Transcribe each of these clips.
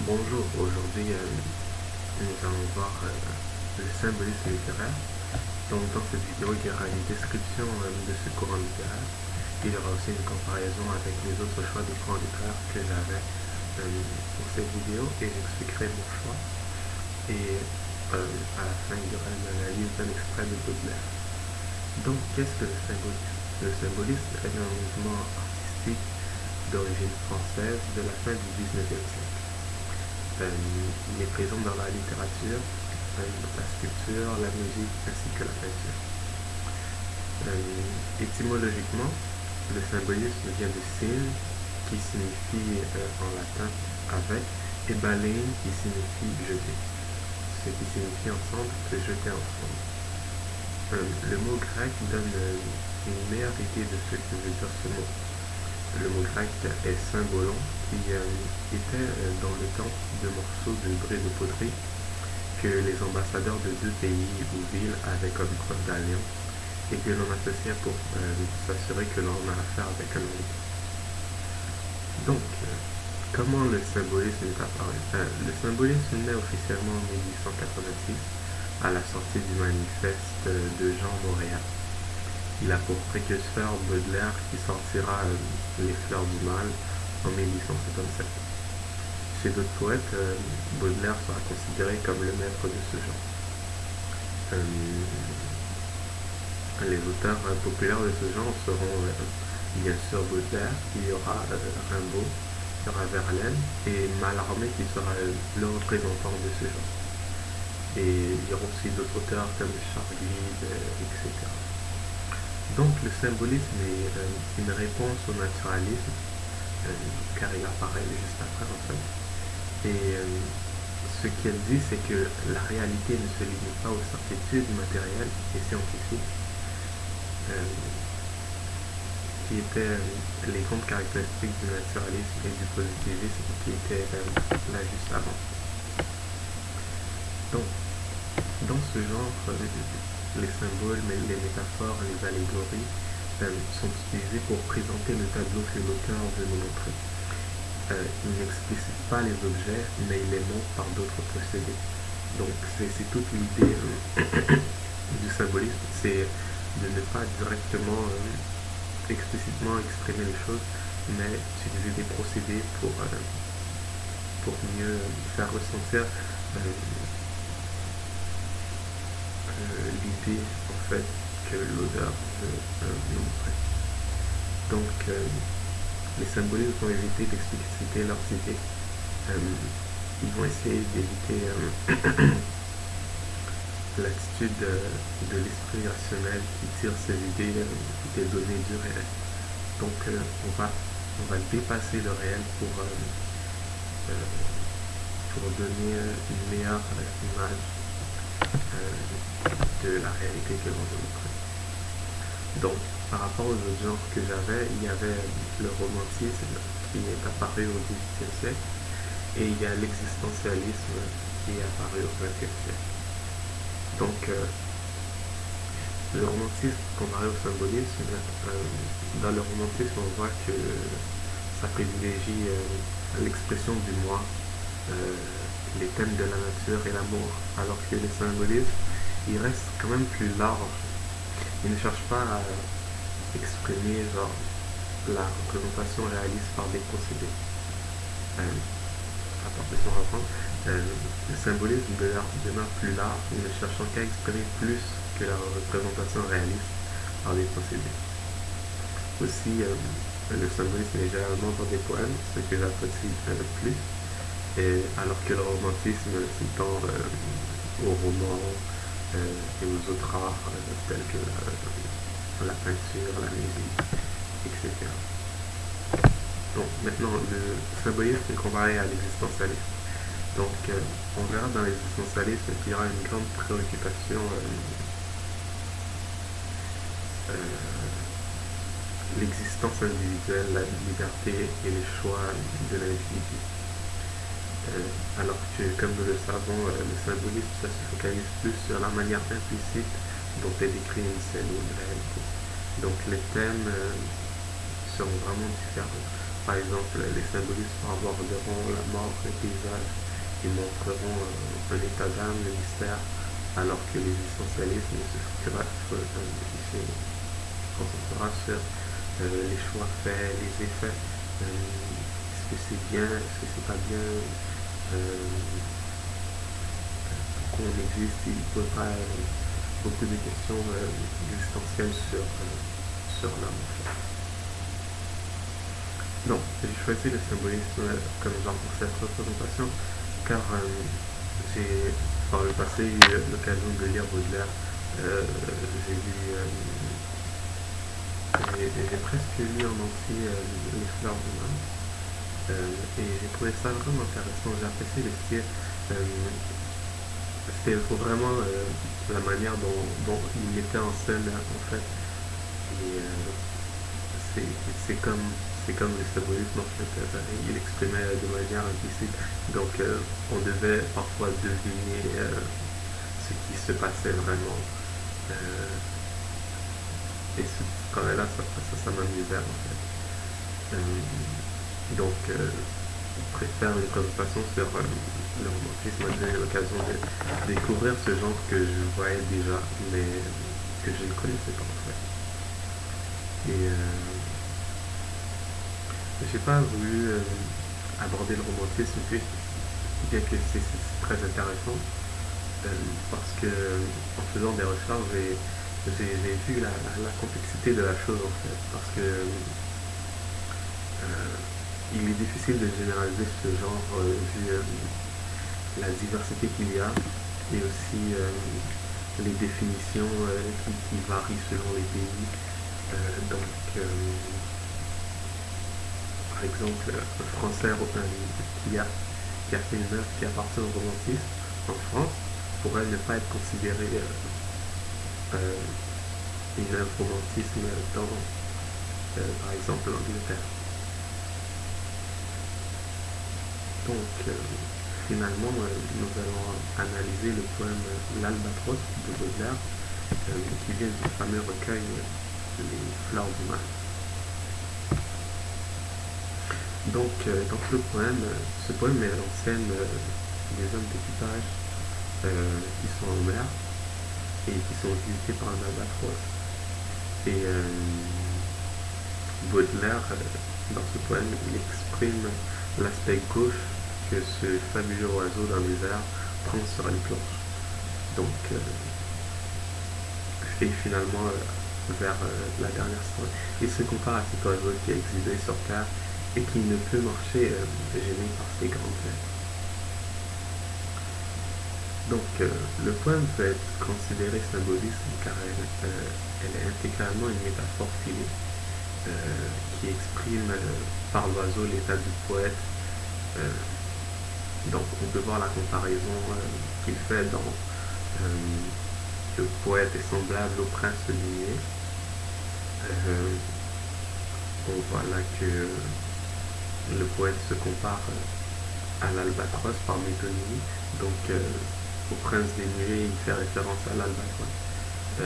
Bonjour, aujourd'hui nous allons voir le symbolisme littéraire. Donc dans cette vidéo, il y aura une description de ce courant littéraire. Il y aura aussi une comparaison avec les autres choix de courants littéraires que j'avais pour cette vidéo et j'expliquerai mon choix. Et à la fin, il y aura une analyse d'un extrait de Baudelaire. Donc qu'est-ce que le symbolisme? Le symbolisme est un mouvement artistique d'origine française de la fin du 19e siècle. Il est présent dans la littérature, la sculpture, la musique ainsi que la peinture. Étymologiquement, le symbolisme vient de sygne qui signifie en latin avec et balein qui signifie jeter, ce qui signifie ensemble que jeter ensemble. Le mot grec donne une meilleure idée de ce que veut dire ce mot. Le mot grec est symbolon, qui était dans le temps de morceaux de grès de poterie que les ambassadeurs de deux pays ou villes avaient comme preuve d'alliance et que l'on associait pour s'assurer que l'on a affaire avec un ami. Donc, comment le symbolisme est apparu? Le symbolisme naît officiellement en 1886 à la sortie du manifeste de Jean Moréal. Il a pour précurseur Baudelaire qui sortira Les Fleurs du Mal en 1857. Chez d'autres poètes, Baudelaire sera considéré comme le maître de ce genre. Les auteurs populaires de ce genre seront bien sûr Baudelaire, il y aura Rimbaud, il y aura Verlaine et Mallarmé qui sera le représentant de ce genre. Et il y aura aussi d'autres auteurs comme Charles Guide, etc. Donc le symbolisme est une réponse au naturalisme, car il apparaît juste après en fait. Et ce qu'elle dit, c'est que la réalité ne se limite pas aux certitudes matérielles et scientifiques, qui étaient les grandes caractéristiques du naturalisme et du positivisme qui étaient là juste avant. Donc, dans ce genre, les symboles, les métaphores, les allégories sont utilisés pour présenter le tableau que l'auteur veut nous montrer. Il n'explicite pas les objets, mais il les montre par d'autres procédés. Donc c'est toute l'idée du symbolisme, c'est de ne pas directement, explicitement exprimer les choses, mais utiliser des procédés pour mieux faire ressentir l'idée en fait que l'auteur veut nous montrer. Donc les symbolistes vont éviter d'expliciter leurs idées. Ils vont essayer d'éviter l'attitude de l'esprit rationnel qui tire ses idées des données du réel. Donc on va dépasser le réel pour donner une meilleure image de la réalité que l'on veut montrer. Donc, par rapport aux autres genres que j'avais, il y avait le romantisme qui est apparu au XVIIIe siècle et il y a l'existentialisme qui est apparu au XXe siècle. Donc, le romantisme comparé au symbolisme, dans le romantisme, on voit que ça privilégie l'expression du moi, les thèmes de la nature et l'amour, alors que le symbolisme, il reste quand même plus large. Il ne cherche pas à exprimer genre, la représentation réaliste par des procédés. Laissons reprendre. Le symbolisme demeure plus large, ne cherchant qu'à exprimer plus que la représentation réaliste par des procédés. Aussi, le symbolisme est généralement dans des poèmes, ce que j'apprécie plus, alors que le romantisme s'étend aux romans et aux autres arts tels que la peinture, la musique, etc. Donc maintenant, le symbolisme est comparé à l'existentialisme. Donc on verra dans l'existentialisme qu'il y aura une grande préoccupation l'existence individuelle, la liberté et les choix de l'individu. Alors que, comme nous le savons, le symbolisme, ça se focalise plus sur la manière implicite dont est décrit une scène ou une réalité. Donc les thèmes seront vraiment différents. par exemple, les symbolismes aborderont la mort, les paysages, ils montreront un état d'âme, le mystère, alors que les essentialismes se concentrera sur les choix faits, les effets, est-ce que c'est bien, est-ce que c'est pas bien, pourquoi on existe, il posera beaucoup de questions existentielles sur l'homme en fait. Donc, j'ai choisi le symbolisme comme genre pour cette représentation car j'ai par le passé eu l'occasion de lire Baudelaire. J'ai presque lu en entier Les Fleurs du Mal. Et j'ai trouvé ça vraiment intéressant. J'ai apprécié le style. C'était vraiment la manière dont il mettait en scène en fait. Et c'est comme le symbolisme en fait. Il exprimait de manière implicite. Donc on devait parfois deviner ce qui se passait vraiment. Et ce travail-là, ça m'amusait en fait. Donc, faire une présentation sur le romantisme m'a donné l'occasion de découvrir ce genre que je voyais déjà, mais que je ne connaissais pas en fait. Et j'ai pas voulu aborder le romantisme, bien que c'est très intéressant, parce que en faisant des recherches, j'ai vu la complexité de la chose en fait, parce que il est difficile de généraliser ce genre vu la diversité qu'il y a et aussi les définitions qui varient selon les pays. Par exemple, un Français qui a fait une œuvre qui appartient au romantisme en France pourrait ne pas être considéré une œuvre romantisme dans, par exemple, l'Angleterre. Donc, finalement, nous allons analyser le poème L'Albatros de Baudelaire, qui vient du fameux recueil Les Fleurs du Mal. Donc, dans ce poème met en scène des hommes d'équipage qui sont en mer et qui sont visités par un albatros. Et Baudelaire, dans ce poème, il exprime l'aspect gauche que ce fabuleux oiseau dans les airs prend sur les planches. Donc, et finalement, vers la dernière story, il se compare à cet oiseau qui est exilé sur Terre et qui ne peut marcher gêné par ses grandes ailes. Donc, le poème peut être considéré symboliste car elle est intégralement une métaphore filée qui exprime par l'oiseau l'état du poète. Donc, on peut voir la comparaison qu'il fait dans le poète est semblable au prince lumier. On voit là que le poète se compare à l'albatros par métonymie. Donc, au prince des nuées, il fait référence à l'albatros. On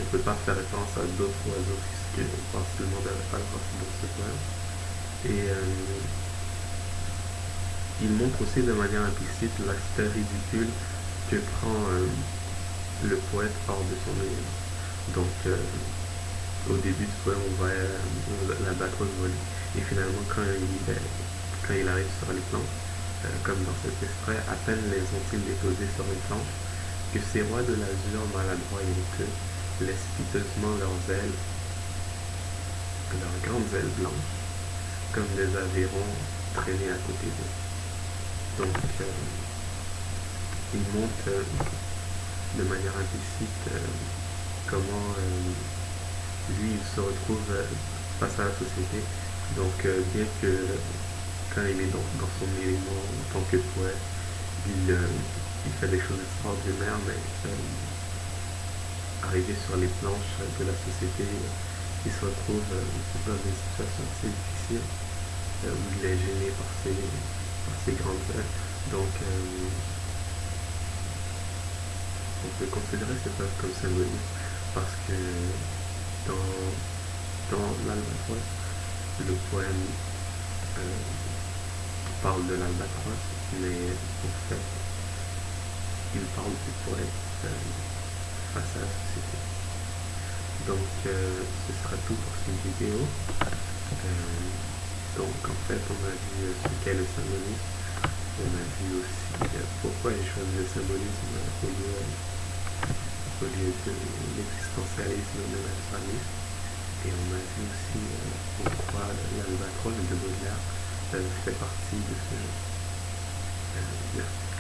ne peut pas faire référence à d'autres oiseaux puisqu'on parle seulement de l'albatros dans ce poème. Et il montre aussi de manière implicite l'aspect ridicule que prend le poète hors de son élément. Donc, au début du poème, on voit l'albatros voler. Et finalement, quand il arrive sur les planches, comme dans cet extrait, à peine les ont-ils déposés sur une planche que ces rois de l'azur maladroits et honteux laissent piteusement leurs grandes ailes blanches, comme des avirons traînés à côté d'eux. Donc, il montre de manière implicite comment lui, il se retrouve face à la société. Donc, bien que quand il est dans son élément en tant que poète, il fait des choses extraordinaires, mais arrivé sur les planches de la société, il se retrouve dans une situation assez difficile où il est gêné par ses grandes œuvres. Donc, on peut considérer cette œuvre comme symbolique parce que dans l'albatros, le poème parle de l'albatros, mais en fait, il parle du poète face à la société. Donc, ce sera tout pour cette vidéo. Donc, en fait, on a vu ce qu'est le symbolisme. On a vu aussi pourquoi j'ai choisi le symbolisme au lieu de l'existentialisme ou le naturalisme. Et on a vu aussi pourquoi l'albatros de Baudelaire fait partie de ce genre. Merci.